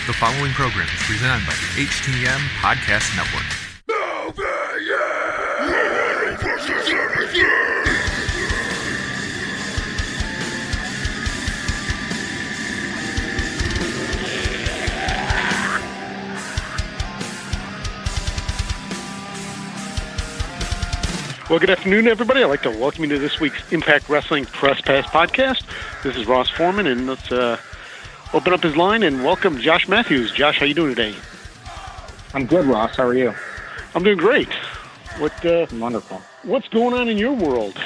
The following program is presented by the HTM Podcast Network. Well, good afternoon, everybody. I'd like to welcome you to this week's Impact Wrestling Press Pass podcast. This is Ross Foreman, and let's open up his line and welcome Josh Matthews. Josh, how you doing today? I'm good, Ross. How are you? I'm doing great. Wonderful. What's going on in your world?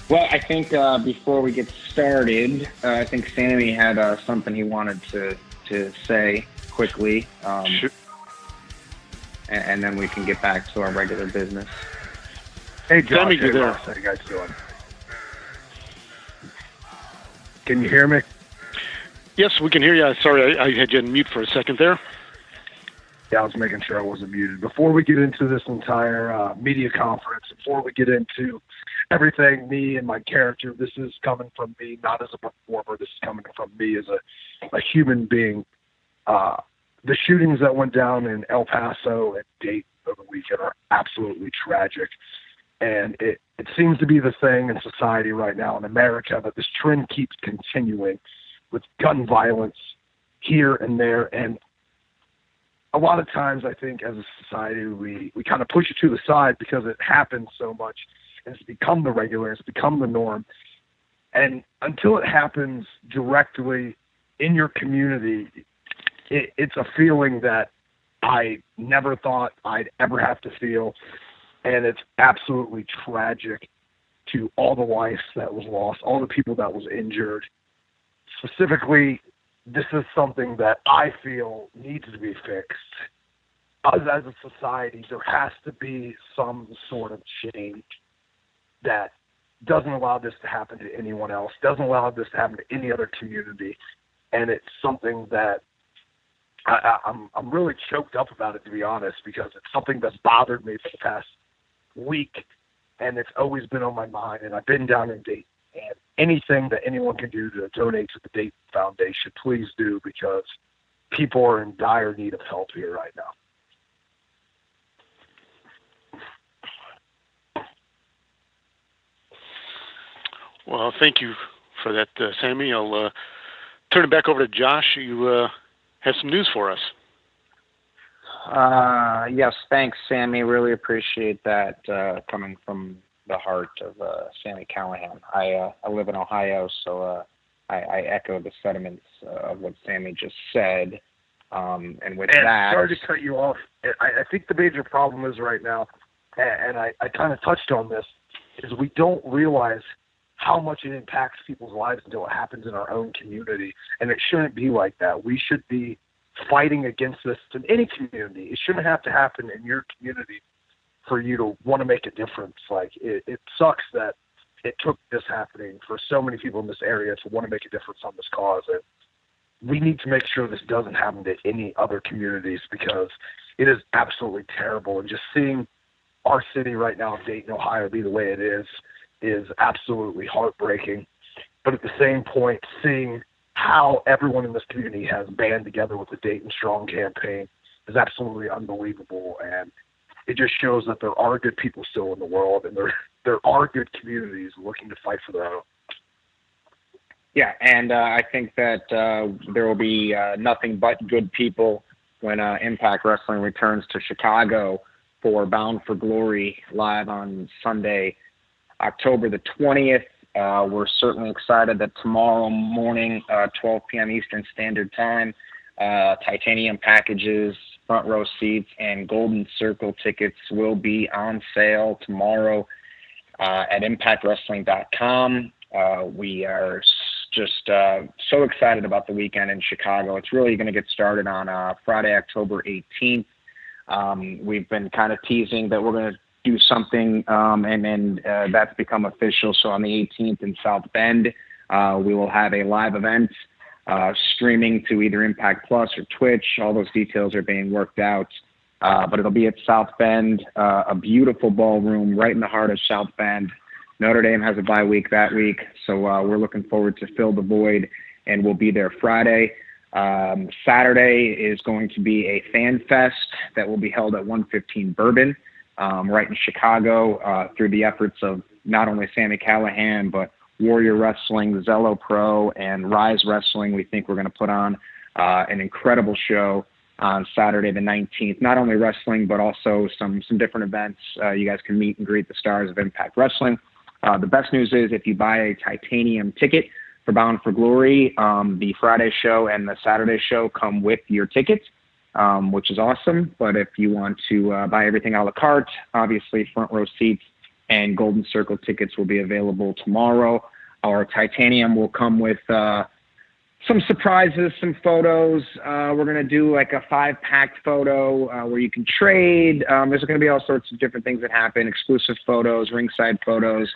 Well, I think before we get started, I think Sami had something he wanted to say quickly, Sure. and then we can get back to our regular business. Hey, Josh, Sammy, you there? Ross, how you guys doing? Can you hear me? Yes, we can hear you. Sorry, I had you on mute for a second there. Yeah, I was making sure I wasn't muted. Before we get into this entire media conference, before we get into everything, me and my character, this is coming from me, not as a performer. This is coming from me as a human being. The shootings that went down in El Paso and Dayton over the weekend are absolutely tragic. And it seems to be the thing in society right now in America that this trend keeps continuing with gun violence here and there. And a lot of times I think as a society we kind of push it to the side because it happens so much and it's become the regular, it's become the norm. And until it happens directly in your community, it's a feeling that I never thought I'd ever have to feel. And it's absolutely tragic to all the lives that was lost, all the people that was injured. Specifically, this is something that I feel needs to be fixed. As a society, there has to be some sort of change that doesn't allow this to happen to anyone else, doesn't allow this to happen to any other community. And it's something that I'm really choked up about it, to be honest, because it's something that's bothered me for the past week, and it's always been on my mind. And I've been down in Dayton, and anything that anyone can do to donate to the Dayton Foundation, please do, because people are in dire need of help here right now. Well, thank you for that, Sammy. I'll turn it back over to Josh. You have some news for us. Yes, thanks, Sami. Really appreciate that coming from the heart of Sami Callihan. I live in Ohio, so I echo the sentiments of what Sami just said. And with that, sorry to cut you off. I think the major problem is right now, and I kind of touched on this, is we don't realize how much it impacts people's lives until it happens in our own community. And it shouldn't be like that. We should be fighting against this in any community. It shouldn't have to happen in your community for you to want to make a difference. Like, it sucks that it took this happening for so many people in this area to want to make a difference on this cause. And we need to make sure this doesn't happen to any other communities, because it is absolutely terrible. And just seeing our city right now, Dayton, Ohio, be the way it is absolutely heartbreaking. But at the same point, seeing how everyone in this community has band together with the Dayton Strong campaign is absolutely unbelievable. And it just shows that there are good people still in the world, and there are good communities looking to fight for their own. yeah, and I think that there will be nothing but good people when Impact Wrestling returns to Chicago for Bound for Glory live on Sunday, October the 20th. We're certainly excited that tomorrow morning, 12 p.m. Eastern Standard Time, titanium packages, front row seats, and Golden Circle tickets will be on sale tomorrow at ImpactWrestling.com. We are just so excited about the weekend in Chicago. It's really going to get started on Friday, October 18th. We've been kind of teasing that we're going to do something, and that's become official. So on the 18th in South Bend, we will have a live event streaming to either Impact Plus or Twitch. All those details are being worked out, but it'll be at South Bend, a beautiful ballroom right in the heart of South Bend. Notre Dame has a bye week that week, so we're looking forward to fill the void, and we'll be there Friday. Saturday is going to be a fan fest that will be held at 115 Bourbon, right in Chicago, through the efforts of not only Sami Callihan, but Warrior Wrestling, Zello Pro, and Rise Wrestling. We think we're going to put on an incredible show on Saturday the 19th. Not only wrestling, but also some different events. You guys can meet and greet the stars of Impact Wrestling. The best news is if you buy a titanium ticket for Bound for Glory, the Friday show and the Saturday show come with your tickets, which is awesome. But if you want to buy everything a la carte, obviously front row seats and Golden Circle tickets will be available tomorrow. Our titanium will come with some surprises, some photos. We're going to do like a 5-pack photo where you can trade. There's going to be all sorts of different things that happen, exclusive photos, ringside photos,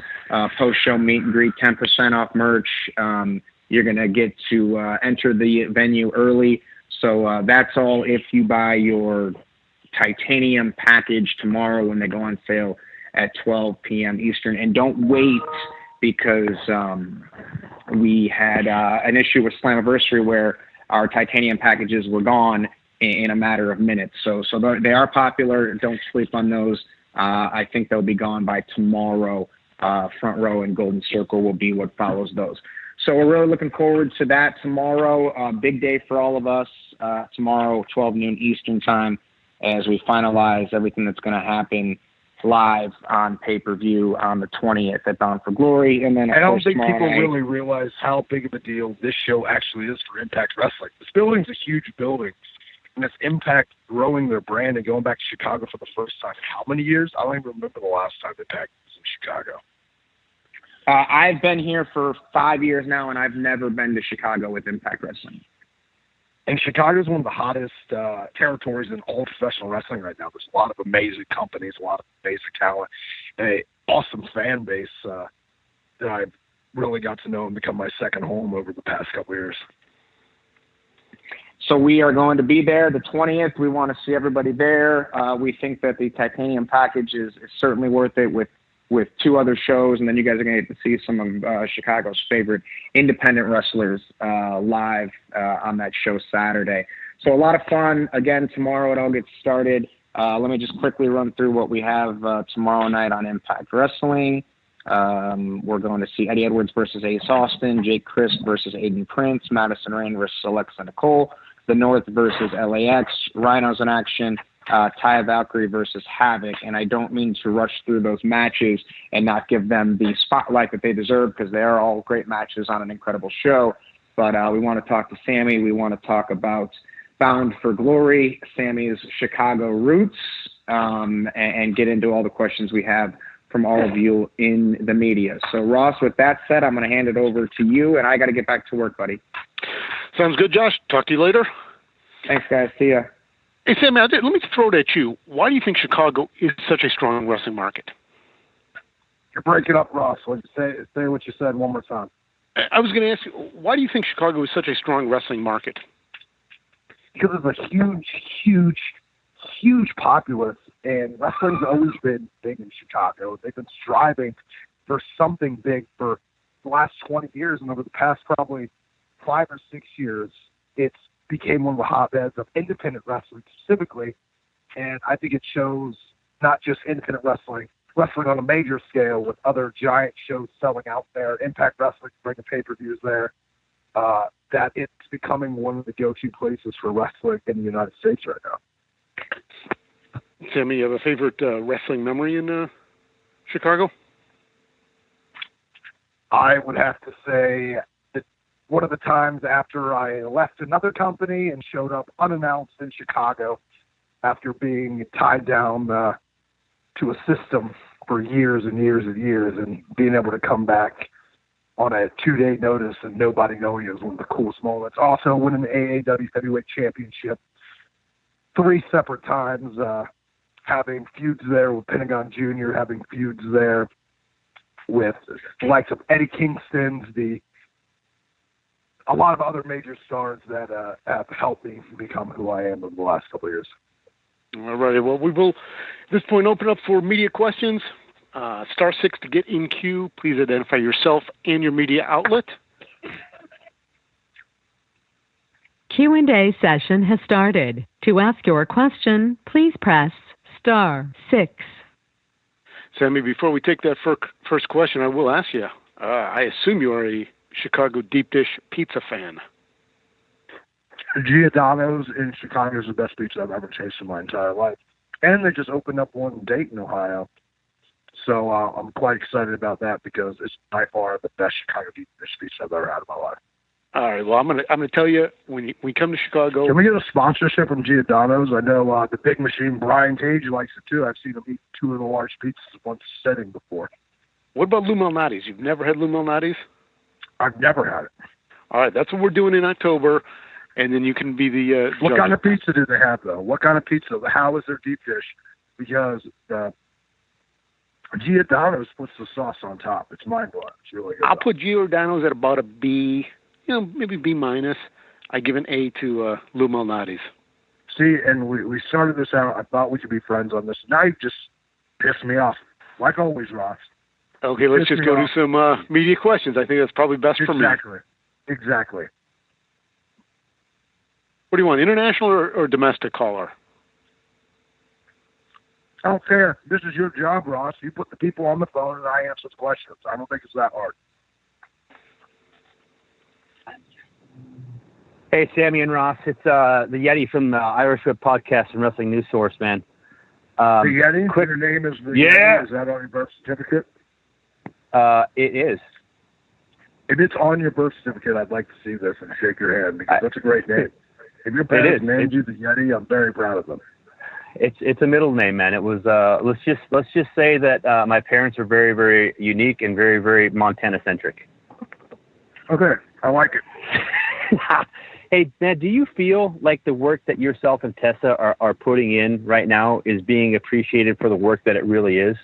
post-show meet and greet, 10% off merch. You're going to get to enter the venue early. So that's all if you buy your titanium package tomorrow when they go on sale at 12 p.m. Eastern. And don't wait, because we had an issue with Slammiversary where our titanium packages were gone in a matter of minutes. So they are popular. Don't sleep on those. I think they'll be gone by tomorrow. Front row and Golden Circle will be what follows those. So we're really looking forward to that tomorrow. Big day for all of us. Tomorrow, 12 noon Eastern time, as we finalize everything that's going to happen live on pay-per-view on the 20th at Bound for Glory. And then, I don't think people really realize how big of a deal this show actually is for Impact Wrestling. This building's a huge building, and it's Impact growing their brand and going back to Chicago for the first time. How many years? I don't even remember the last time Impact was in Chicago. I've been here for 5 years now, and I've never been to Chicago with Impact Wrestling. And Chicago is one of the hottest territories in all professional wrestling right now. There's a lot of amazing companies, a lot of amazing talent, and an awesome fan base that I've really got to know and become my second home over the past couple of years. So we are going to be there the 20th. We want to see everybody there. We think that the titanium package is certainly worth it with 2 other shows, and then you guys are going to get to see some of Chicago's favorite independent wrestlers live on that show Saturday. So a lot of fun. Again, tomorrow it all gets started. Let me just quickly run through what we have tomorrow night on Impact Wrestling. We're going to see Eddie Edwards versus Ace Austin, Jake Crisp versus Aiden Prince, Madison Rain versus Alexa Nicole, The North versus LAX, Rhinos in action, Taya Valkyrie versus Havoc. And I don't mean to rush through those matches and not give them the spotlight that they deserve, because they are all great matches on an incredible show. But we want to talk to Sami. We want to talk about Bound for Glory, Sami's Chicago roots, and get into all the questions we have from all of you in the media. So, Ross, with that said, I'm going to hand it over to you, and I got to get back to work, buddy. Sounds good, Josh. Talk to you later. Thanks, guys. See ya. Hey, Sami, let me throw it at you. Why do you think Chicago is such a strong wrestling market? You're breaking up, Ross. Say what you said one more time. I was going to ask you, why do you think Chicago is such a strong wrestling market? Because it's a huge populace, and wrestling's always been big in Chicago. They've been striving for something big for the last 20 years, and over the past probably 5 or 6 years, it's became one of the hotbeds of independent wrestling specifically, and I think it shows not just independent wrestling on a major scale with other giant shows selling out there, Impact Wrestling bringing pay-per-views there, that it's becoming one of the go-to places for wrestling in the United States right now. Sami, you have a favorite wrestling memory in Chicago? I would have to say that one of the times after I left another company and showed up unannounced in Chicago after being tied down to a system for years and years and years, and being able to come back on a 2-day notice and nobody knowing it was one of the coolest moments. Also winning the AAW Heavyweight Championship 3 separate times, having feuds there with Pentagon Jr., having feuds there with the likes of Eddie Kingston, a lot of other major stars that have helped me become who I am over the last couple of years. All right. Well, we will, at this point, open up for media questions. Star 6 to get in queue. Please identify yourself and your media outlet. Q&A session has started. To ask your question, please press star 6. Sami, before we take that first question, I will ask you, I assume you are a Chicago deep dish pizza fan. Giordano's in Chicago is the best pizza I've ever tasted in my entire life. And they just opened up one in Dayton, Ohio. So I'm quite excited about that because it's by far the best Chicago deep dish pizza I've ever had in my life. All right. Well, I'm gonna tell you when we come to Chicago. Can we get a sponsorship from Giordano's? I know the big machine Brian Tage likes it too. I've seen him eat 2 of the large pizzas in one setting before. What about Lou Malnati's? You've never had Lou Malnati's? I've never had it. All right. That's what we're doing in October, and then you can be the. What judge. kind of pizza do they have though? What kind of pizza? How is their deep dish? Because Giordano's puts the sauce on top. It's mind-blowing. It's really good. I'll put Giordano's at about a B, maybe B minus. I give an A to Lou Malnati's. See, and we started this out. I thought we could be friends on this. Now you just pissed me off. Like always, Ross. Okay, let's just go to some media questions. I think that's probably best for me. Exactly. What do you want, international or domestic caller? I don't care. This is your job, Ross. You put the people on the phone and I answer the questions. I don't think it's that hard. Hey, Sami and Ross. It's the Yeti from the Irish Whip Podcast and Wrestling News Source, man. The Yeti? Your name is the Yeti? Is that on your birth certificate? It is. If it's on your birth certificate, I'd like to see this and shake your hand because that's a great name. If your parents named you the Yeti, I'm very proud of them. It's a middle name, man. It was let's just say that my parents are very, very unique and very, very Montana centric. Okay, I like it. Hey, man, do you feel like the work that yourself and Tessa are putting in right now is being appreciated for the work that it really is?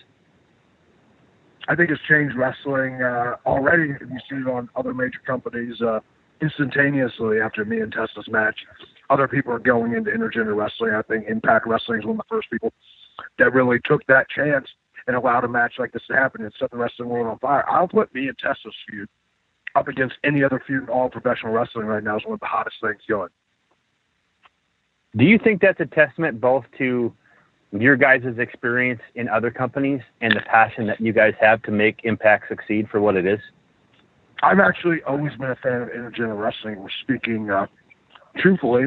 I think it's changed wrestling already. You see it on other major companies instantaneously after me and Tessa's match. Other people are going into intergender wrestling. I think Impact Wrestling is one of the first people that really took that chance and allowed a match like this to happen and set the wrestling world on fire. I'll put me and Tessa's feud up against any other feud in all professional wrestling right now. Is one of the hottest things going. Do you think that's a testament both to your guys' experience in other companies and the passion that you guys have to make Impact succeed for what it is? I've actually always been a fan of intergender wrestling. We're speaking truthfully.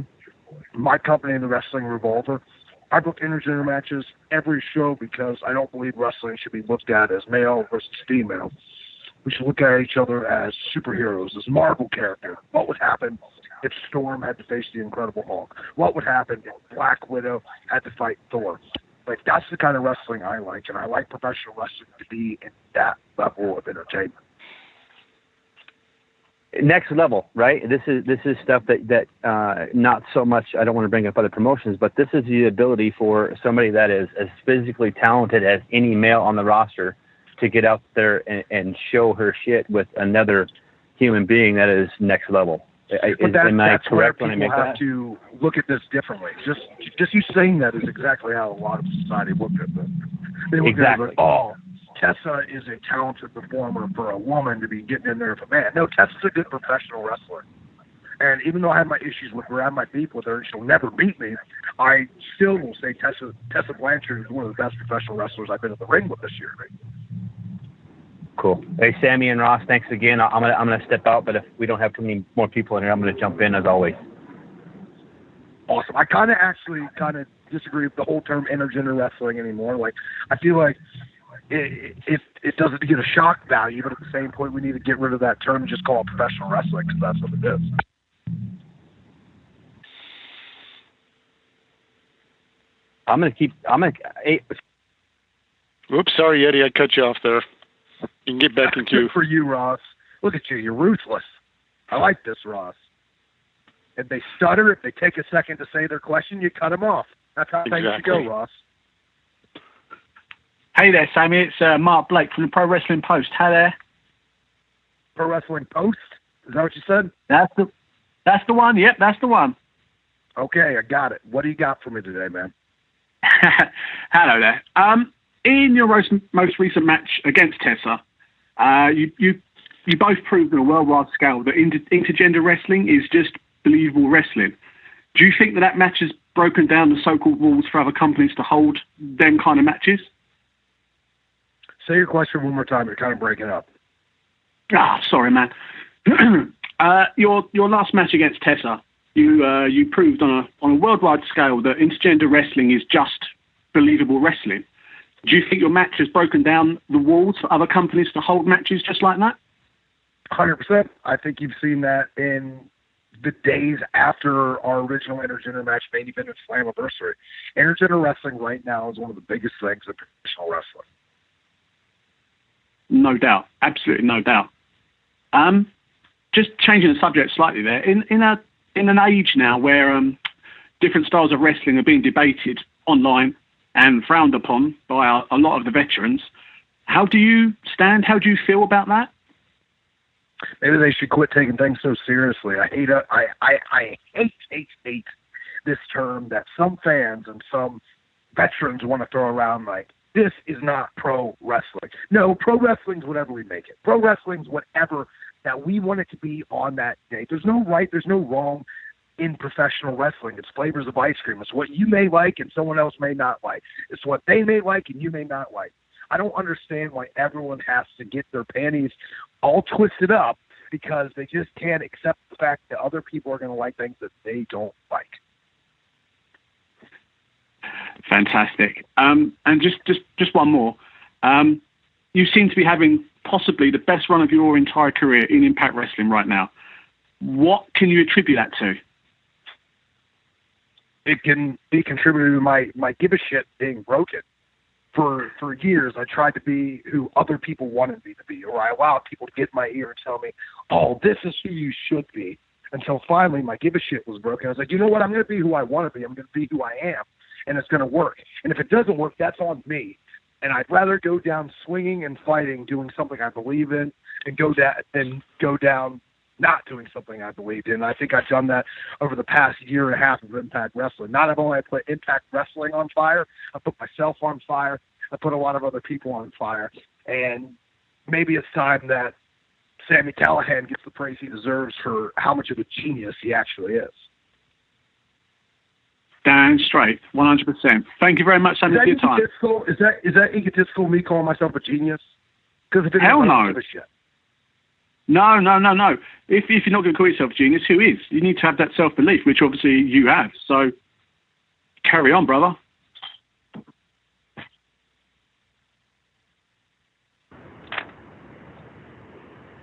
My company, the Wrestling Revolver, I book intergender matches every show because I don't believe wrestling should be looked at as male versus female. We should look at each other as superheroes, as Marvel characters. What would happen if Storm had to face the Incredible Hulk? What would happen if Black Widow had to fight Thor? Like, that's the kind of wrestling I like, and I like professional wrestling to be in that level of entertainment. Next level, right? This is stuff that not so much. I don't want to bring up other promotions, but this is the ability for somebody that is as physically talented as any male on the roster to get out there and show her shit with another human being that is next level. Am I correct when I make that? People have to look at this differently. Just you saying that is exactly how a lot of society look at this. They look at it like, oh, Tessa is a talented performer for a woman to be getting in there with a man. No, Tessa's a good professional wrestler. And even though I have my issues with her, I have my beef with her, and she'll never beat me, I still will say Tessa Blanchard is one of the best professional wrestlers I've been in the ring with this year. Cool. Hey, Sami and Ross, thanks again. I'm gonna step out, but if we don't have too many more people in here, I'm gonna jump in as always. Awesome. I kind of disagree with the whole term intergender wrestling anymore. Like, I feel like it doesn't get a shock value, but at the same point, we need to get rid of that term and just call it professional wrestling because that's what it is. Oops, sorry, Yeti, I cut you off there. You can get back into. Good for you, Ross. Look at you. You're ruthless. I like this, Ross. If they stutter, if they take a second to say their question, you cut them off. That's how things should go, Ross. Hey there, Sami. It's Mark Blake from the Pro Wrestling Post. Hi there. Pro Wrestling Post? Is that what you said? That's the one. Yep, that's the one. Okay, I got it. What do you got for me today, man? Hello there. In your most recent match against Tessa, you both proved on a worldwide scale that intergender wrestling is just believable wrestling. Do you think that match has broken down the so-called rules for other companies to hold them kind of matches? Say your question one more time. You're kind of breaking up. Sorry, man. Your last match against Tessa, you proved on a worldwide scale that intergender wrestling is just believable wrestling. Do you think your match has broken down the walls for other companies to hold matches just like that? 100%. I think you've seen that in the days after our original intergender match, main event at Slammiversary. Intergender wrestling right now is one of the biggest things in professional wrestling. No doubt, absolutely no doubt. Just changing the subject slightly there. In an age now where different styles of wrestling are being debated online and frowned upon by a lot of the veterans, how do you stand? How do you feel about that? Maybe they should quit taking things so seriously. I hate this term that some fans and some veterans want to throw around like, this is not pro wrestling. No, pro wrestling's whatever we make it. Pro wrestling's whatever that we want it to be on that day. There's no right, there's no wrong in professional wrestling. It's flavors of ice cream. It's what you may like and someone else may not like. It's what they may like and you may not like. I don't understand why everyone has to get their panties all twisted up because they just can't accept the fact that other people are going to like things that they don't like. Fantastic. And just one more. You seem to be having possibly the best run of your entire career in Impact Wrestling right now. What can you attribute that to? It can be contributed to my give a shit being broken. For years, I tried to be who other people wanted me to be, or I allowed people to get in my ear and tell me, oh, this is who you should be. Until finally my give a shit was broken. I was like, you know what? I'm going to be who I want to be. I'm going to be who I am, and it's going to work. And if it doesn't work, that's on me. And I'd rather go down swinging and fighting, doing something I believe in, and than go down not doing something I believed in. I think I've done that over the past year and a half of Impact Wrestling. Not only I put Impact Wrestling on fire, I put myself on fire, I put a lot of other people on fire. And maybe it's time that Sami Callihan gets the praise he deserves for how much of a genius he actually is. Damn straight, 100%. Thank you very much, Sami, for your time. Is that egotistical, me calling myself a genius? Because if it Hell is, no. I don't give a shit. No. If you're not going to call yourself a genius, who is? You need to have that self-belief, which obviously you have. So carry on, brother.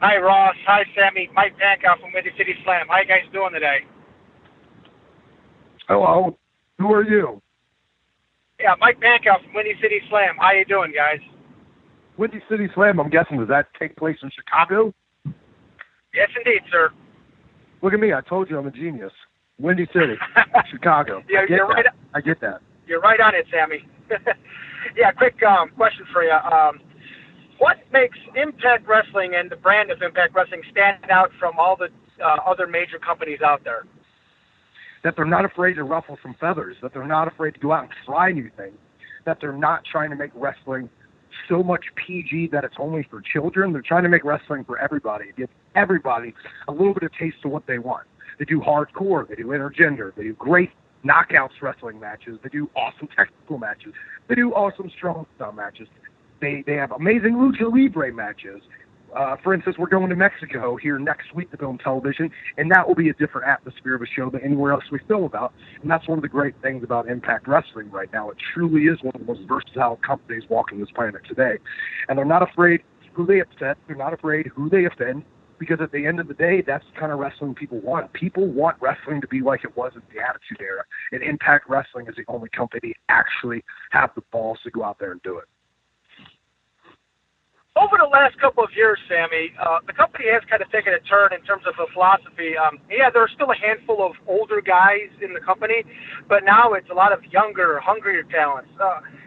Hi, Ross. Hi, Sammy. Mike Pankow from Windy City Slam. How you guys doing today? Hello. Who are you? Yeah, Mike Pankow from Windy City Slam. How you doing, guys? Windy City Slam, I'm guessing, does that take place in Chicago? Yes, indeed, sir. Look at me. I told you I'm a genius. Windy City, Chicago. Yeah, you're right. I get that. You're right on it, Sammy. Yeah, quick question for you. What makes Impact Wrestling and the brand of Impact Wrestling stand out from all the other major companies out there? That they're not afraid to ruffle some feathers, that they're not afraid to go out and try new things, that they're not trying to make wrestling so much PG that it's only for children. They're trying to make wrestling for everybody, give everybody a little bit of taste of what they want. They do hardcore, they do intergender, they do great knockouts wrestling matches, they do awesome technical matches, they do awesome strong style matches. They have amazing lucha libre matches. For instance, we're going to Mexico here next week to film television, and that will be a different atmosphere of a show than anywhere else we film about. And that's one of the great things about Impact Wrestling right now. It truly is one of the most versatile companies walking this planet today. And they're not afraid who they upset. They're not afraid who they offend, because at the end of the day, that's the kind of wrestling people want. People want wrestling to be like it was in the Attitude Era. And Impact Wrestling is the only company actually have the balls to go out there and do it. Over the last couple of years, Sammy, the company has kind of taken a turn in terms of the philosophy. Yeah, there are still a handful of older guys in the company, but now it's a lot of younger, hungrier talents.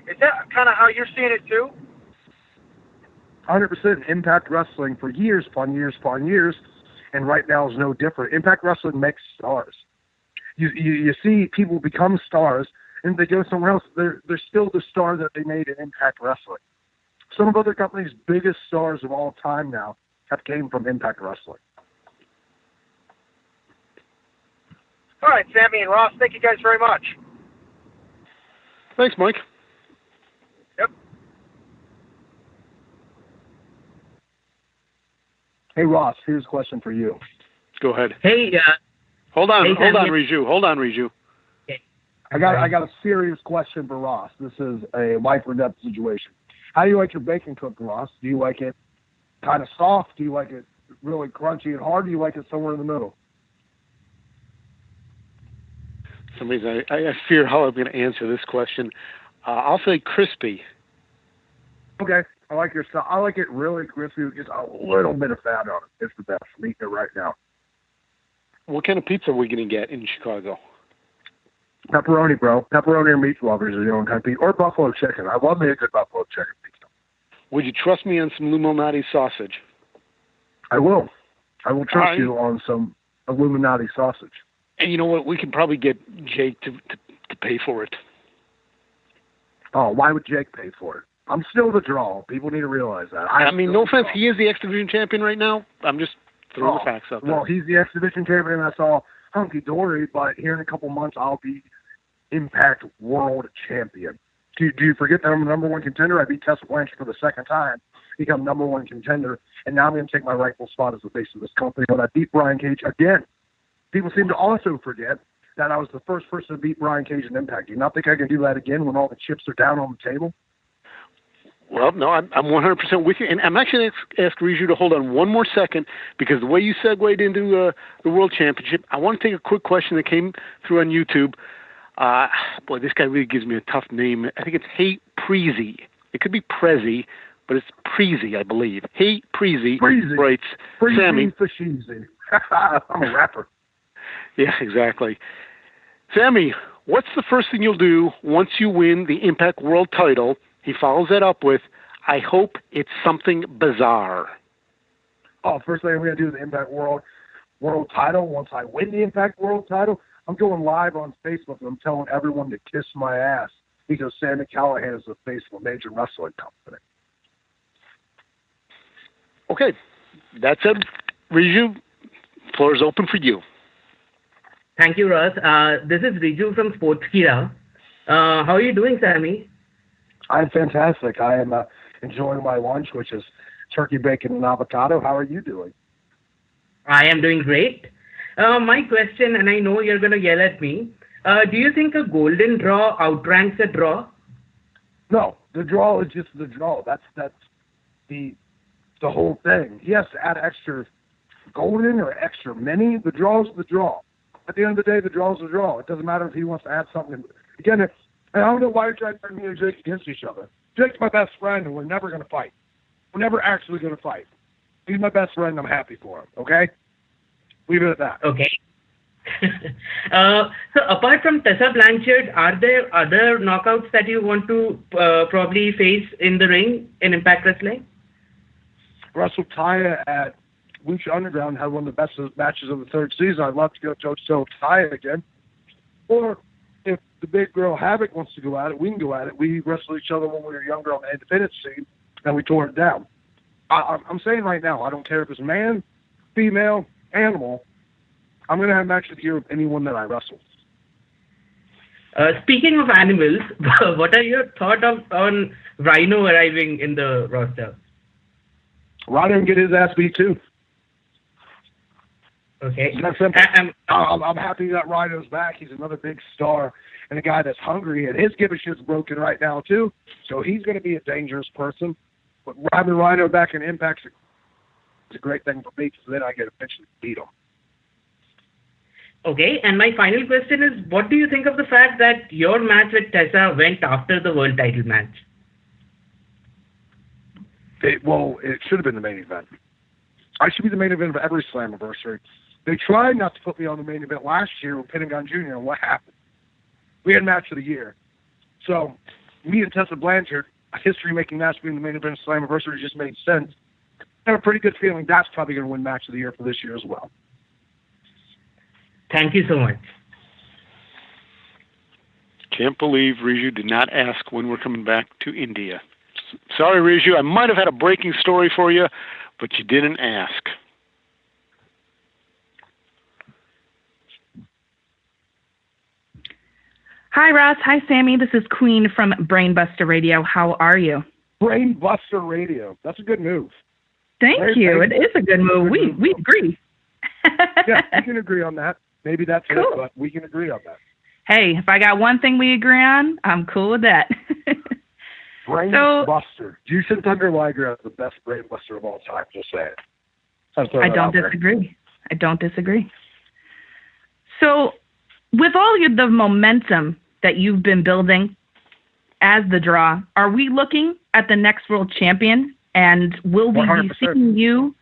Is that kind of how you're seeing it too? 100%. Impact Wrestling for years upon years upon years, and right now is no different. Impact Wrestling makes stars. You see people become stars, and they go somewhere else. They're still the star that they made in Impact Wrestling. Some of other companies' biggest stars of all time now have came from Impact Wrestling. All right, Sammy and Ross, thank you guys very much. Thanks, Mike. Yep. Hey, Ross, here's a question for you. Go ahead. Hey, Hold on, Hey, hold on, Sammy. Riju. I got a serious question for Ross. This is a life or death situation. How do you like your bacon cooked, Ross? Do you like it kind of soft? Do you like it really crunchy and hard? Do you like it somewhere in the middle? For some reason, I fear how I'm going to answer this question. I'll say crispy. Okay, I like it really crispy with just a little bit of fat on it. It's the best. I'm eating it right now. What kind of pizza are we going to get in Chicago? Pepperoni, bro. Pepperoni or meat lovers are the only kind of pizza. Or buffalo chicken. I love me a good buffalo chicken pizza. Would you trust me on some Illuminati sausage? I will. I will trust All right. you on some Illuminati sausage. And you know what? We can probably get Jake to pay for it. Oh, why would Jake pay for it? I'm still the draw. People need to realize that. I mean, no offense. He is the X Division champion right now. I'm just throwing the facts out there. Well, he's the X Division champion. That's all hunky-dory, but here in a couple months, I'll be Impact World Champion. Do you forget that I'm the number one contender? I beat Tessa Blanchard for the second time, become number one contender, and now I'm going to take my rightful spot as the face of this company. But I beat Brian Cage again. People seem to also forget that I was the first person to beat Brian Cage in Impact. Do you not think I can do that again when all the chips are down on the table? Well, no, I'm 100% with you. And I'm actually going to ask Riju to hold on one more second, because the way you segued into the World Championship, I want to take a quick question that came through on YouTube. Boy, this guy really gives me a tough name. I think it's Hey Preezy. It could be Prezi, but it's Preezy, I believe. Hey Preezy writes, Sammy. Fashizi. I'm a rapper. Yeah, exactly. Sammy, what's the first thing you'll do once you win the Impact World title? He follows that up with, I hope it's something bizarre. Oh, first thing I'm going to do is the Impact World title. Once I win the Impact World title, I'm going live on Facebook and I'm telling everyone to kiss my ass because Sami Callihan is the face of a major wrestling company. Okay, that's it. Riju, floor is open for you. thank you, Ross. This is Riju from Sportskira. How are you doing, Sammy? I'm fantastic. I am enjoying my lunch, which is turkey bacon and avocado. How are you doing? I am doing great. My question, and I know you're going to yell at me, do you think a golden draw outranks a draw? No, the draw is just the draw. That's the whole thing. He has to add extra golden or extra mini. The draw's the draw. At the end of the day, the draw's the draw. It doesn't matter if he wants to add something. Again, and I don't know why you're trying to turn me and Jake against each other. Jake's my best friend, and we're never going to fight. We're never actually going to fight. He's my best friend, and I'm happy for him, okay? Leave it at that. Okay. So apart from Tessa Blanchard, are there other knockouts that you want to probably face in the ring in Impact Wrestling? Wrestled Taya at Lucha Underground, had one of the best matches of the third season. I'd love to go toe-to-toe Taya again. Or if the big girl Havoc wants to go at it, we can go at it. We wrestled each other when we were younger on the independent scene, and we tore it down. I'm saying right now, I don't care if it's man, female, animal, I'm going to have a match of the year with anyone that I wrestle. Speaking of animals, what are your thoughts on Rhino arriving in the roster? Rhino can get his ass beat too. Okay. It's that simple. I'm happy that Rhino's back. He's another big star and a guy that's hungry, and his give a shit's broken right now too. So he's going to be a dangerous person. But having Rhino back in Impact is a great thing for me because then I get a chance to beat him. Okay, and my final question is, what do you think of the fact that your match with Tessa went after the world title match? It should have been the main event. I should be the main event of every Slammiversary. They tried not to put me on the main event last year with Pentagon Jr., and what happened? We had match of the year. So, me and Tessa Blanchard, a history-making match being the main event of Slammiversary just made sense. I have a pretty good feeling that's probably going to win match of the year for this year as well. Thank you so much. Can't believe Riju did not ask when we're coming back to India. Sorry, Riju, I might have had a breaking story for you, but you didn't ask. Hi, Ross. Hi, Sammy. This is Queen from Brainbuster Radio. How are you? Brainbuster Radio. That's a good move. Thank you. It is a good move. We agree. Yeah, we can agree on that. Maybe that's cool. it, but we can agree on that. Hey, if I got one thing we agree on, I'm cool with that. Brainbuster. Jushin Thunder Liger is the best brainbuster of all time. Just say it. I don't disagree. I don't disagree. So, with all the momentum that you've been building as the draw, are we looking at the next world champion? And will we 100%. be seeing you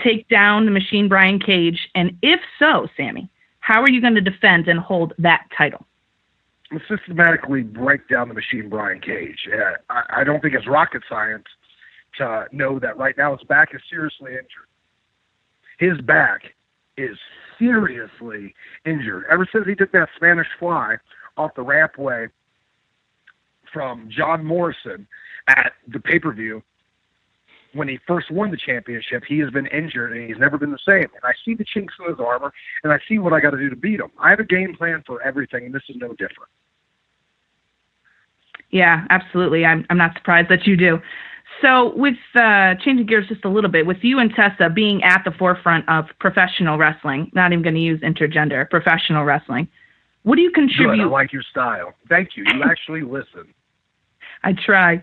take down the Machine Brian Cage? And if so, Sammy, how are you going to defend and hold that title? We'll systematically break down the Machine Brian Cage. I don't think it's rocket science to know that right now his back is seriously injured. His back is seriously injured. Ever since he took that Spanish fly off the rampway from John Morrison at the pay-per-view, when he first won the championship, he has been injured and he's never been the same. And I see the chinks in his armor, and I see what I got to do to beat him. I have a game plan for everything, and this is no different. Yeah, absolutely. I'm not surprised that you do. So with changing gears just a little bit, with you and Tessa being at the forefront of professional wrestling, not even going to use intergender, professional wrestling, what do you contribute? Good, I like your style. Thank you. You actually listen. I try.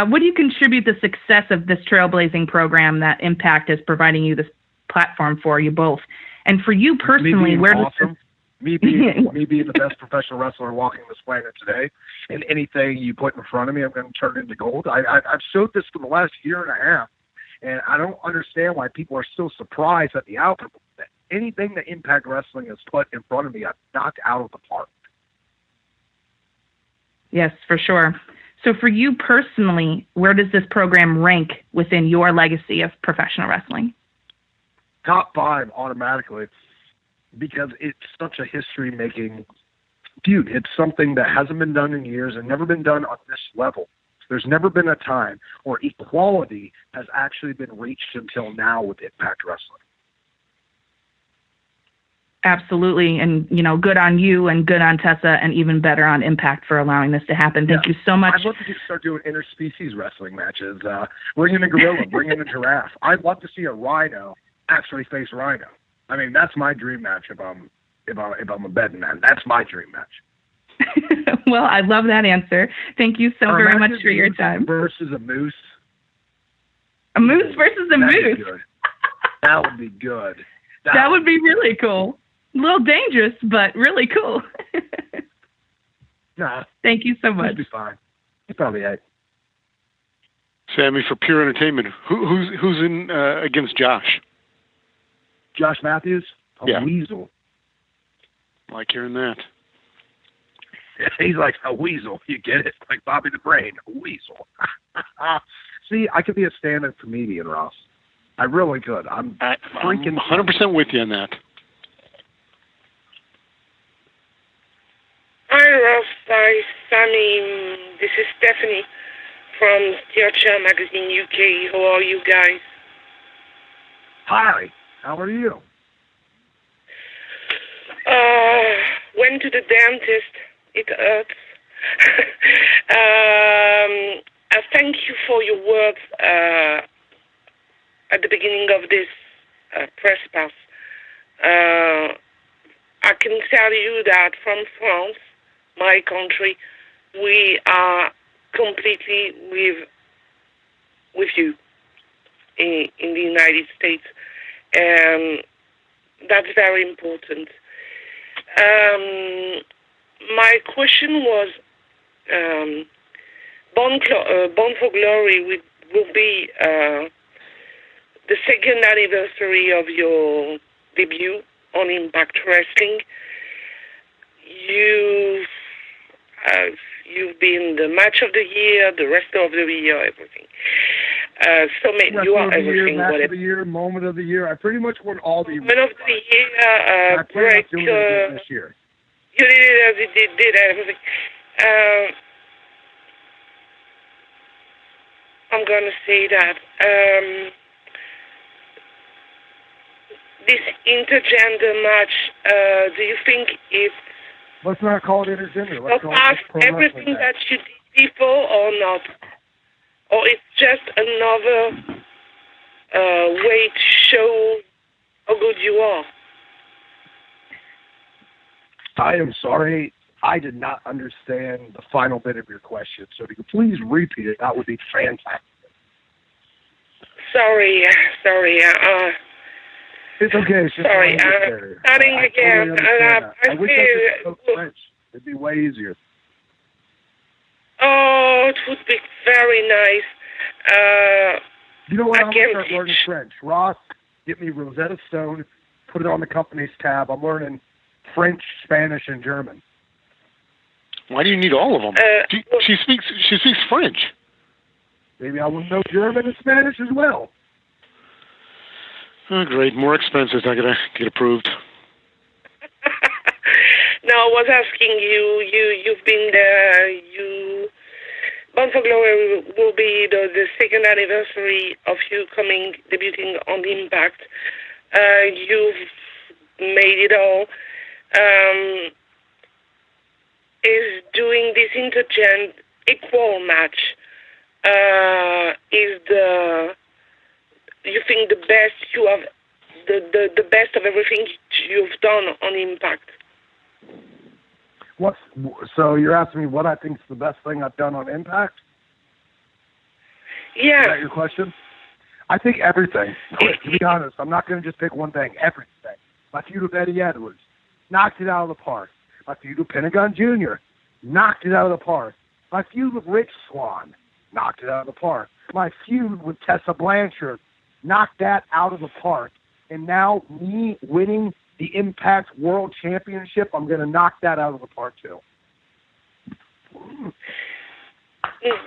What do you contribute the success of this trailblazing program that Impact is providing you this platform for you both? And for you personally, where does this... Me being the best professional wrestler walking this planet today, and anything you put in front of me, I'm going to turn into gold. I've showed this for the last year and a half, and I don't understand why people are still surprised at the outcome. Anything that Impact Wrestling has put in front of me, I've knocked out of the park. Yes, for sure. So for you personally, where does this program rank within your legacy of professional wrestling? Top 5 automatically, because it's such a history-making feud. It's something that hasn't been done in years and never been done on this level. There's never been a time where equality has actually been reached until now with Impact Wrestling. Absolutely. And, good on you and good on Tessa and even better on Impact for allowing this to happen. Thank you so much. I'd love to start doing interspecies wrestling matches. Bring in a gorilla, bring in a giraffe. I'd love to see a rhino actually face rhino. I mean, that's my dream match if I'm a betting man. That's my dream match. Well, I love that answer. Thank you so very much for your time. Versus a moose. A moose versus a moose. That would be good. That would be really cool. A little dangerous, but really cool. Nah. Thank you so much. It'll be fine. It's probably right. Sammy, for pure entertainment, who's in against Josh? Josh Matthews? A weasel. Like hearing that. He's like a weasel. You get it? Like Bobby the Brain. A weasel. See, I could be a stand-up comedian, Ross. I really could. I'm 100% with you on that. Hi, Ross. Hi, Sammy. This is Stephanie from Steel Magazine UK. How are you guys? Hi. How are you? Went to the dentist. It hurts. Thank you for your words at the beginning of this press pass. I can tell you that from France, my country, we are completely with you in the United States. That's very important. My question was, Born for Glory will be the second anniversary of your debut on Impact Wrestling. You've been the match of the year, the wrestler of the year, everything. You are everything. Match of the year, moment of the year. I pretty much won all the moment of the year. Break. This year. You did everything. I'm gonna say that this intergender match. Do you think it's Let's not call it intergender. Let's call past it pro everything wrestling that you did before or not? Or it's just another way to show how good you are? I am sorry. I did not understand the final bit of your question. So if you could please repeat it, that would be fantastic. Sorry. It's okay. It's just sorry. Starting again. I wish I could speak French. It'd be way easier. Oh, it would be very nice. You know what? I'm going to start teach. learning French. Ross, get me Rosetta Stone, put it on the company's tab. I'm learning French, Spanish, and German. Why do you need all of them? She speaks French. Maybe I will know German and Spanish as well. Oh, great. More expenses. Not going to get approved. No, I was asking you've been there. Bound for Glory will be the second anniversary of you debuting on Impact. You've made it all. Is doing this intergender equal match is you think the best you have, the best of everything you've done on Impact? So you're asking me what I think is the best thing I've done on Impact? Yeah. Is that your question? I think everything. To be honest, I'm not going to just pick one thing. Everything. My feud with Eddie Edwards, knocked it out of the park. My feud with Pentagon Jr., knocked it out of the park. My feud with Rich Swann, knocked it out of the park. My feud with Tessa Blanchard, knocked that out of the park. And now me winning the Impact World Championship, I'm going to knock that out of the park too.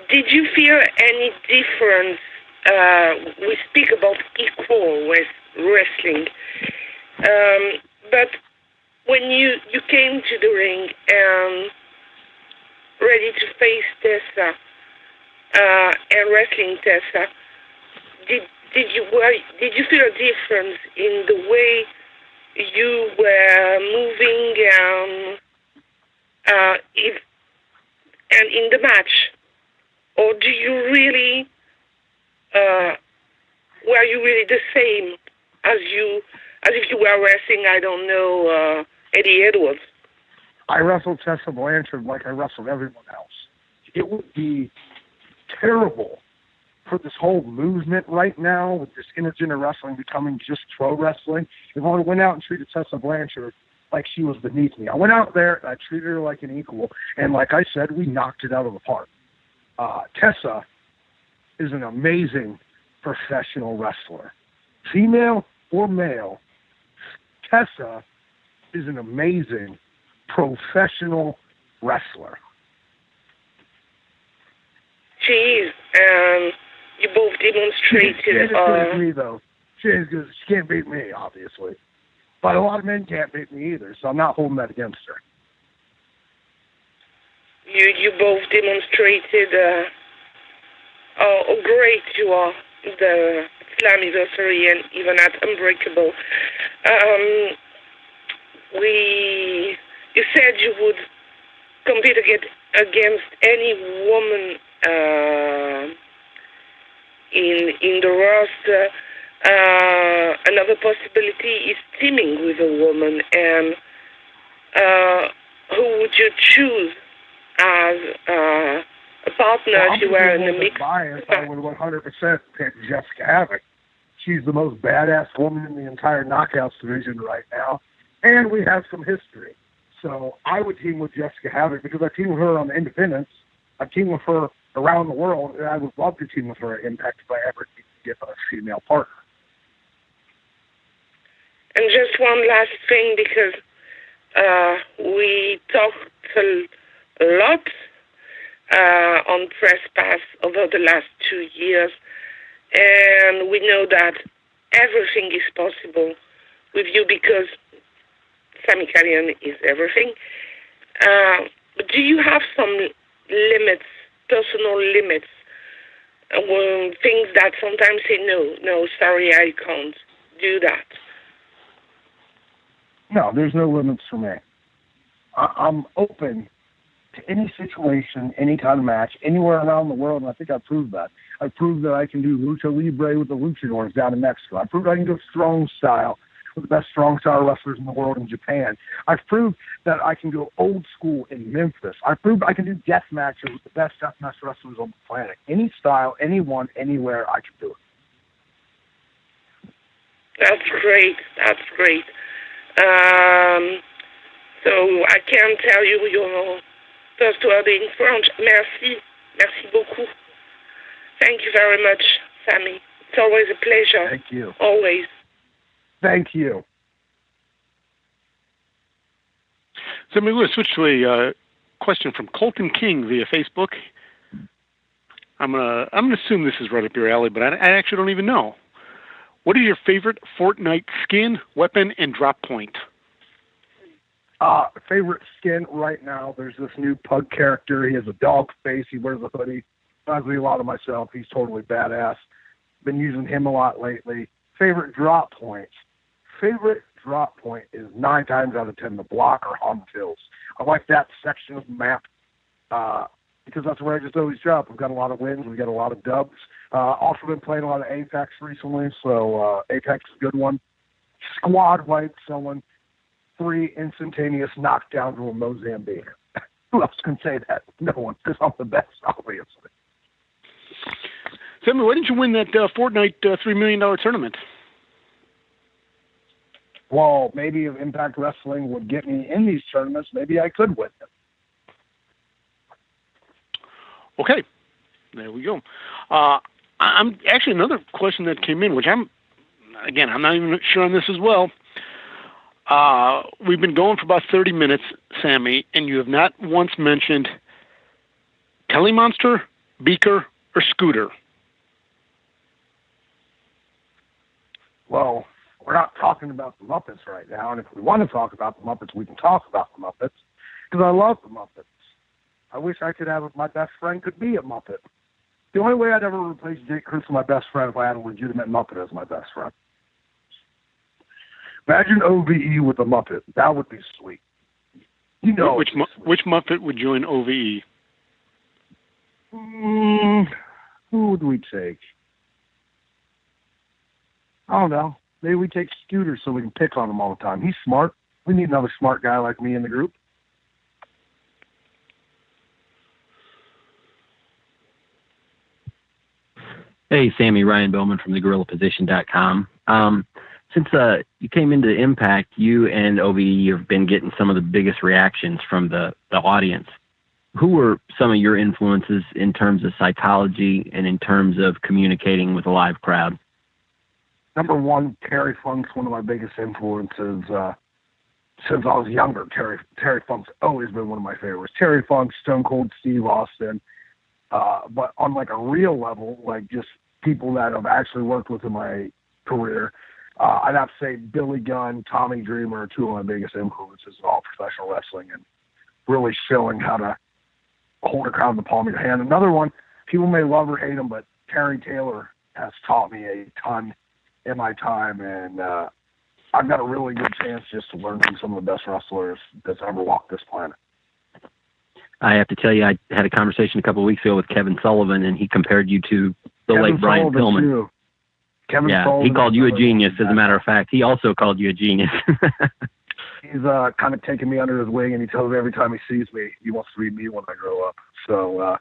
Did you feel any difference? We speak about equal with wrestling, but when you came to the ring ready to face Tessa and wrestling Tessa, did you feel a difference in the way you were moving and in the match, or do you really were you really the same as if you were wrestling, I don't know, Eddie Edwards? I wrestled Tessa Blanchard like I wrestled everyone else. It would be terrible for this whole movement right now with this intergender wrestling becoming just pro wrestling. If I went out and treated Tessa Blanchard like she was beneath me. I went out there and I treated her like an equal, and like I said, we knocked it out of the park. Tessa is an amazing professional wrestler. Female or male, Tessa is an amazing professional wrestler. She is. You both demonstrated. She ain't as good as me, though. She can't beat me, obviously. But a lot of men can't beat me either, so I'm not holding that against her. You both demonstrated how great you are, the Slammiversary and even at Unbreakable. You said you would compete against any woman in the roster. Another possibility is teaming with a woman, and who would you choose as a partner if you were in the mix? I would 100% pick Jessica Havoc. She's the most badass woman in the entire Knockouts division right now, and we have some history. So I would team with Jessica Havoc because I team with her on the Independence. I team with her around the world, and I would love to team with her at Impact if I ever get a female partner. And just one last thing, because we talked a lot on Press Pass over the last 2 years, and we know that everything is possible with you because Sami Callihan is everything. But do you have some limits, personal limits, things that sometimes say, no, sorry, I can't do that? No, there's no limits for me. I'm open to any situation, any kind of match, anywhere around the world, and I think I've proved that. I've proved that I can do lucha libre with the luchadors down in Mexico. I've proved I can do strong style with the best strong style wrestlers in the world in Japan. I've proved that I can go old school in Memphis. I've proved I can do death matches with the best death match wrestlers on the planet. Any style, anyone, anywhere, I can do it. That's great. That's great. So I can tell you your first word in French. Merci. Merci beaucoup. Thank you very much, Sami. It's always a pleasure. Thank you. Always. Thank you. So we're going to switch to a question from Colton King via Facebook. I'm gonna assume this is right up your alley, but I actually don't even know. What is your favorite Fortnite skin, weapon, and drop point? Favorite skin right now, there's this new Pug character. He has a dog face. He wears a hoodie. Reminds me a lot of myself. He's totally badass. Been using him a lot lately. Favorite drop points. Favorite drop point is 9 times out of 10 the block or Hog Hills. I like that section of the map because that's where I just always drop. We've got a lot of wins. We've got a lot of dubs. Also been playing a lot of Apex recently, so Apex is a good one. Squad wipe someone. 3 instantaneous knockdowns from Mozambique. Who else can say that? No one, because I'm the best, obviously. Sammy, why didn't you win that Fortnite $3 million tournament? Well, maybe if Impact Wrestling would get me in these tournaments, maybe I could win them. Okay, there we go. I'm actually another question that came in, which I'm not even sure on this as well. We've been going for about 30 minutes, Sami, and you have not once mentioned Telly Monster, Beaker, or Scooter. Well, we're not talking about the Muppets right now, and if we want to talk about the Muppets, we can talk about the Muppets, because I love the Muppets. I wish I could have my best friend could be a Muppet. The only way I'd ever replace Jake Cruz with my best friend if I had a legitimate Muppet as my best friend. Imagine OVE with a Muppet. That would be sweet. You know, which Muppet would join OVE? Who would we take? I don't know. Maybe we take Scooter so we can pick on him all the time. He's smart. We need another smart guy like me in the group. Hey, Sami, Ryan Bowman from thegorillaposition.com. Since you came into Impact, you and OVE have been getting some of the biggest reactions from the audience. Who were some of your influences in terms of psychology and in terms of communicating with a live crowd? Number one, Terry Funk's one of my biggest influences since I was younger. Terry Funk's always been one of my favorites. Terry Funk, Stone Cold Steve Austin. But on like a real level, like just people that I've actually worked with in my career, I'd have to say Billy Gunn, Tommy Dreamer are 2 of my biggest influences in all professional wrestling and really showing how to hold a crowd in the palm of your hand. Another one, people may love or hate him, but Terry Taylor has taught me a ton in my time, and I've got a really good chance just to learn from some of the best wrestlers that's ever walked this planet. I have to tell you, I had a conversation a couple of weeks ago with Kevin Sullivan, and he compared you to the late Brian Pillman. He called you a genius, as a matter of fact. He also called you a genius. He's kind of taken me under his wing, and he tells me every time he sees me, he wants to be me when I grow up. So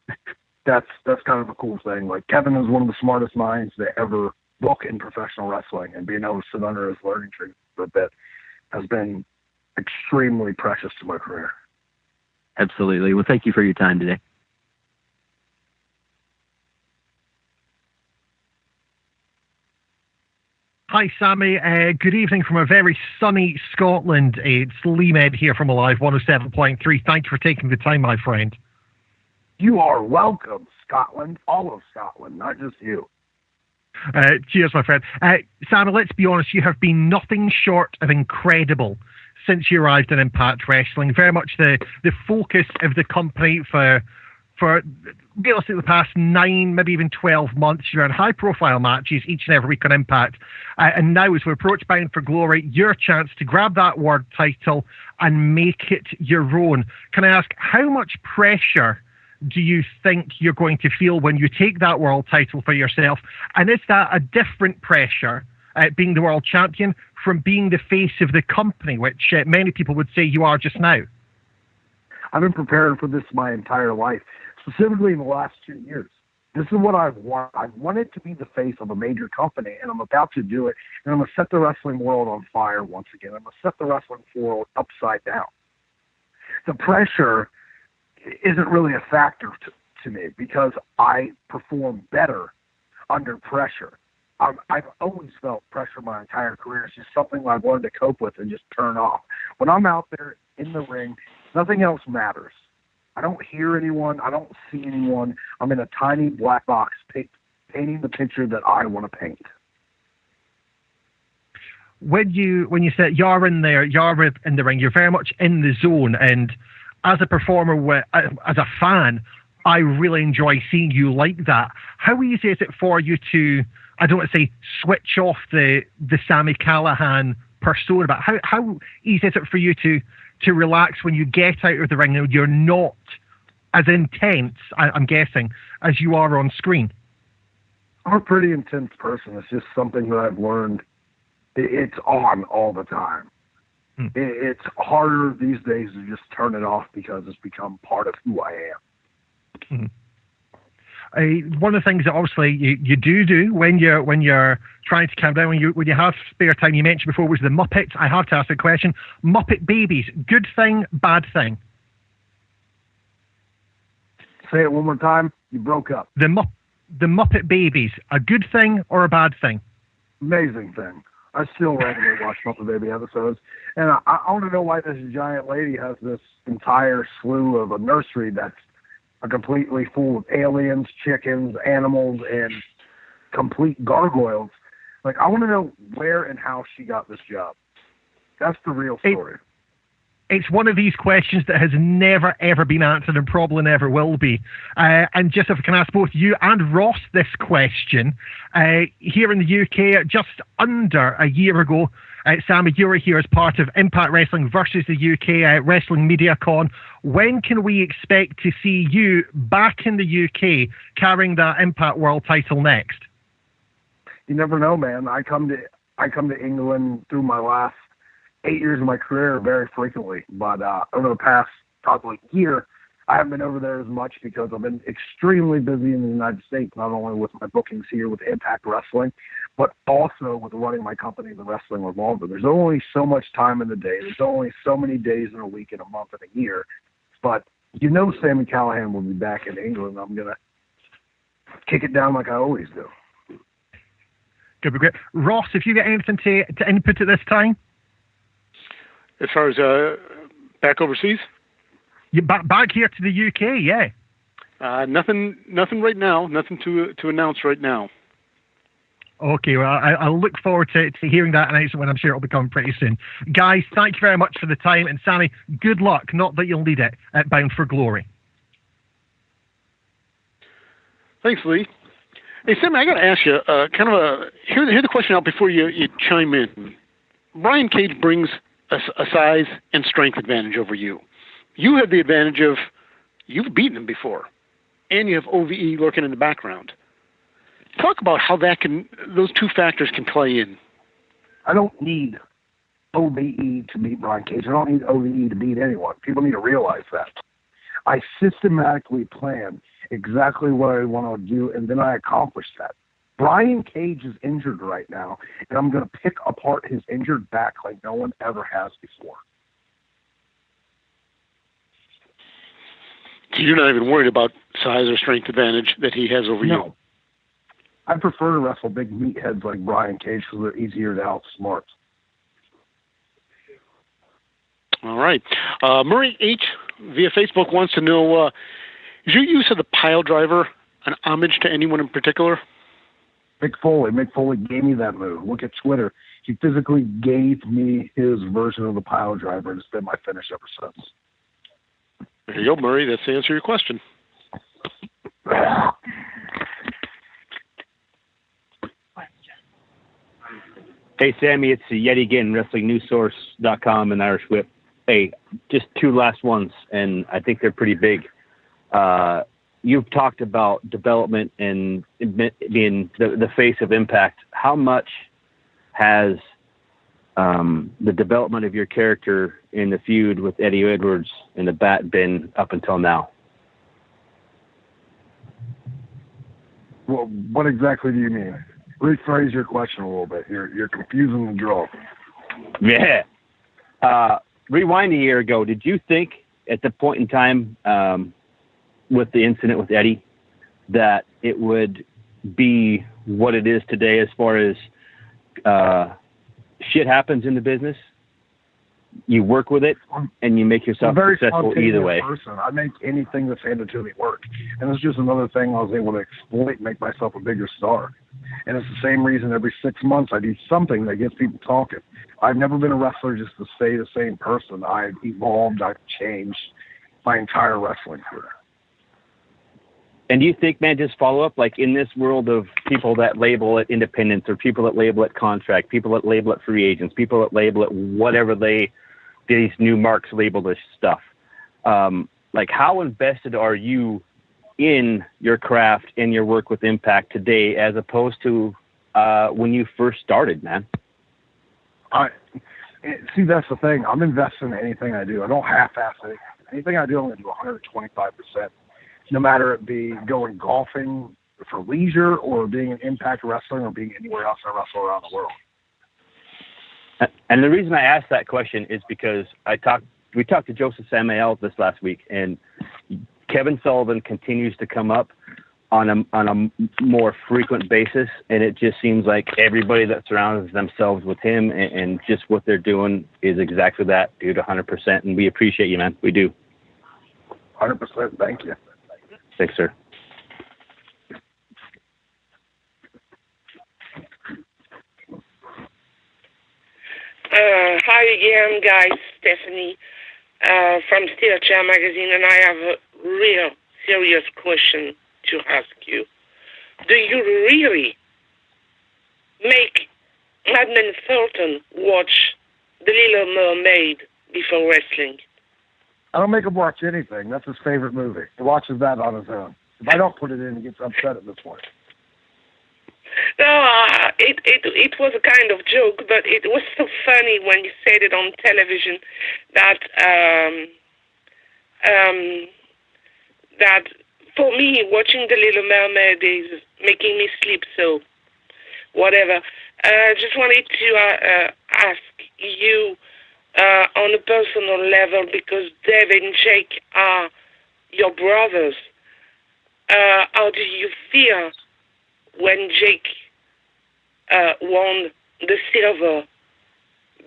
that's kind of a cool thing. Like, Kevin is one of the smartest minds to ever book in professional wrestling, and being able to sit under his learning tree for a bit has been extremely precious to my career. Absolutely. Well, thank you for your time today. Hi, Sami. Good evening from a very sunny Scotland. It's Lee Med here from Alive 107.3. Thanks for taking the time, my friend. You are welcome, Scotland. All of Scotland, not just you. Cheers, my friend. Sami, let's be honest, you have been nothing short of incredible since you arrived in Impact Wrestling. Very much the focus of the company for for realistically the past 9, maybe even 12 months. You're in high-profile matches each and every week on Impact. And now, as we approach Bound for Glory, your chance to grab that world title and make it your own. Can I ask, how much pressure do you think you're going to feel when you take that world title for yourself? And is that a different pressure, being the world champion, from being the face of the company, which many people would say you are just now? I've been preparing for this my entire life, specifically in the last 2 years. This is what I've wanted. I've wanted to be the face of a major company, and I'm about to do it. And I'm going to set the wrestling world on fire once again. I'm going to set the wrestling world upside down. The pressure isn't really a factor to me because I perform better under pressure. I've always felt pressure my entire career. It's just something I've learned to cope with and just turn off. When I'm out there in the ring, nothing else matters. I don't hear anyone. I don't see anyone. I'm in a tiny black box painting the picture that I want to paint. When you say you're in there, you're in the ring, you're very much in the zone. And as a performer, as a fan, I really enjoy seeing you like that. How easy is it for you to, I don't want to say switch off the Sami Callihan persona, but how easy is it for you to relax when you get out of the ring and you're not as intense, I'm guessing, as you are on screen? I'm a pretty intense person. It's just something that I've learned. It's on all the time. It's harder these days to just turn it off because it's become part of who I am. One of the things that obviously you do when you're trying to calm down, when you have spare time, you mentioned before was the Muppets. I have to ask a question. Muppet babies, good thing, bad thing? Say it one more time. You broke up. The Muppet babies, a good thing or a bad thing? Amazing thing. I still regularly watch Muppet Baby episodes, and I want to know why this giant lady has this entire slew of a nursery that's completely full of aliens, chickens, animals, and complete gargoyles. Like, I want to know where and how she got this job. That's the real story. It's one of these questions that has never, ever been answered and probably never will be. And just if I can ask both you and Ross this question, here in the UK, just under a year ago, Sami, you were here as part of Impact Wrestling versus the UK Wrestling Media Con. When can we expect to see you back in the UK carrying that Impact World title next? You never know, man. I come to England through my last 8 years of my career very frequently, but over the past probably year, I haven't been over there as much because I've been extremely busy in the United States, not only with my bookings here with Impact Wrestling, but also with running my company, the Wrestling Revolver. There's only so much time in the day. There's only so many days in a week, in a month, and a year. But you know Sami Callihan will be back in England. I'm going to kick it down like I always do. Good, great. Ross, if you get anything to input at this time? As far as back overseas? You back here to the UK, yeah. Nothing right now. Nothing to announce right now. Okay, well, I'll look forward to hearing that announcement when I'm sure it'll be coming pretty soon. Guys, thank you very much for the time. And Sami, good luck. Not that you'll need it at Bound for Glory. Thanks, Lee. Hey, Sami, I got to ask you, hear the question out before you chime in. Brian Cage brings a size and strength advantage over you. You have the advantage of you've beaten him before, and you have OVE lurking in the background. Talk about how those two factors can play in. I don't need OVE to beat Brian Cage. I don't need OVE to beat anyone. People need to realize that. I systematically plan exactly what I want to do, and then I accomplish that. Brian Cage is injured right now, and I'm going to pick apart his injured back like no one ever has before. So you're not even worried about size or strength advantage that he has over you? I prefer to wrestle big meatheads like Brian Cage because they're easier to outsmart. All right. Murray H. via Facebook wants to know, is your use of the pile driver an homage to anyone in particular? Mick Foley. Mick Foley gave me that move. Look at Twitter. He physically gave me his version of the pile driver, and it's been my finish ever since. There you go, Murray. That's the answer to your question. Hey, Sammy, it's yet again WrestlingNewsSource.com and Irish Whip. Hey, just two last ones, and I think they're pretty big. You've talked about development and being the face of Impact. How much has the development of your character in the feud with Eddie Edwards and the Bat been up until now? Well, what exactly do you mean? Rephrase your question a little bit. You're confusing the draw. Yeah. Rewind a year ago. Did you think at the point in time with the incident with Eddie that it would be what it is today as far as shit happens in the business? You work with it and you make yourself successful either way. Person. I make anything that's handed to me work. And it's just another thing I was able to exploit and make myself a bigger star. And it's the same reason every 6 months I do something that gets people talking. I've never been a wrestler just to stay the same person. I've evolved. I've changed my entire wrestling career. And do you think, man, just follow up, like in this world of people that label it independents or people that label it contract, people that label it free agents, people that label it whatever these new marks label this stuff. Like how invested are you in your craft and your work with Impact today as opposed to when you first started, man? See, that's the thing. I'm invested in anything I do. I don't half-ass anything. Anything I do, I'm going to do 125%. No matter it be going golfing for leisure or being in Impact Wrestling or being anywhere else I wrestle around the world. And the reason I asked that question is because we talked to Joseph Samael this last week, and Kevin Sullivan continues to come up on a more frequent basis, and it just seems like everybody that surrounds themselves with him and just what they're doing is exactly that, dude, 100%. And we appreciate you, man. We do. 100%. Thank you. Thanks, sir. Hi again, guys. Stephanie from Steel Chair Magazine, and I have a real serious question to ask you. Do you really make Madman Fulton watch The Little Mermaid before wrestling? I don't make him watch anything. That's his favorite movie. He watches that on his own. If I don't put it in, he gets upset at this point. No, it was a kind of joke, but it was so funny when you said it on television that that for me watching The Little Mermaid is making me sleep. So whatever. Just wanted to ask you on a personal level, because Dave and Jake are your brothers. How do you feel when Jake won the silver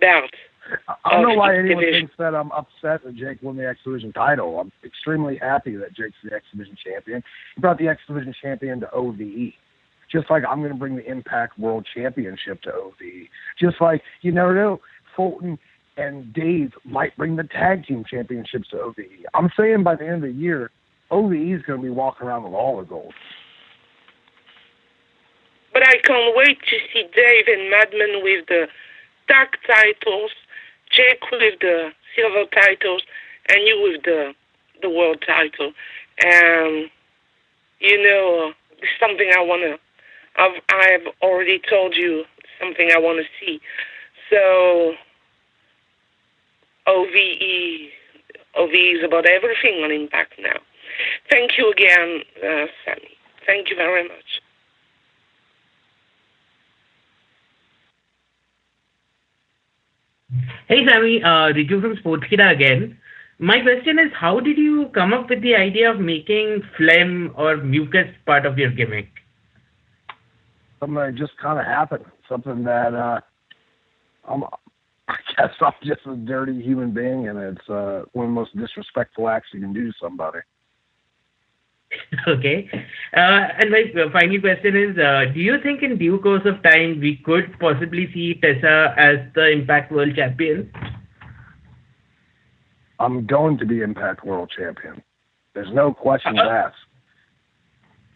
belt? I don't know why anyone thinks that I'm upset that Jake won the X Division title. I'm extremely happy that Jake's the X Division champion. He brought the X Division champion to OVE. Just like I'm going to bring the Impact World Championship to OVE. Just like, you never know, Fulton and Dave might bring the tag team championships to OVE. I'm saying by the end of the year, OVE is going to be walking around with all the gold. But I can't wait to see Dave and Madman with the tag titles, Jake with the silver titles, and you with the world title. And, you know, it's something I want to, I've already told you, something I want to see. So, OVE is about everything on Impact now. Thank you again, Sammy. Thank you very much. Hey Sammy, Riju from Sportskeeda again. My question is, how did you come up with the idea of making phlegm or mucus part of your gimmick? Something that just kind of happened. Something that I guess I'm just a dirty human being, and it's one of the most disrespectful acts you can do to somebody. Okay. And my final question is, do you think in due course of time we could possibly see Tessa as the Impact World Champion? I'm going to be Impact World Champion. There's no question asked.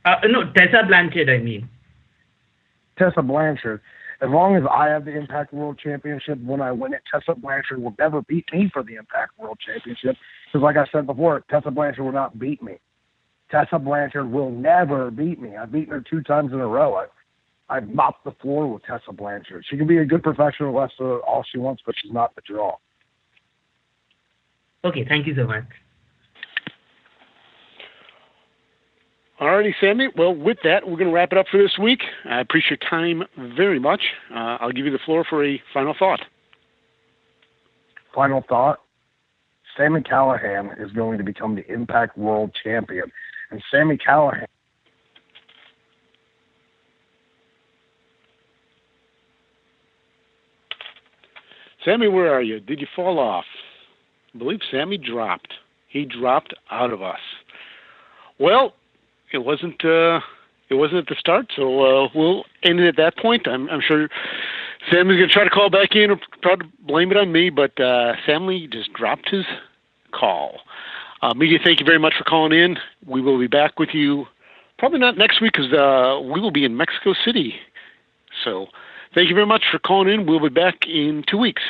No, Tessa Blanchard, I mean. Tessa Blanchard. As long as I have the Impact World Championship, when I win it, Tessa Blanchard will never beat me for the Impact World Championship. Because like I said before, Tessa Blanchard will not beat me. Tessa Blanchard will never beat me. I've beaten her 2 times in a row. I've mopped the floor with Tessa Blanchard. She can be a good professional wrestler all she wants, but she's not the draw. Okay, thank you so much. Alrighty, Sami. Well, with that, we're going to wrap it up for this week. I appreciate your time very much. I'll give you the floor for a final thought. Final thought. Sami Callihan is going to become the Impact World Champion. And Sami Callihan. Sami, where are you? Did you fall off? I believe Sami dropped. He dropped out of us. Well, it wasn't at the start, so we'll end it at that point. I'm sure Sami's going to try to call back in or try to blame it on me, but Sami just dropped his call. Media, thank you very much for calling in. We will be back with you probably not next week because we will be in Mexico City. So thank you very much for calling in. We'll be back in 2 weeks.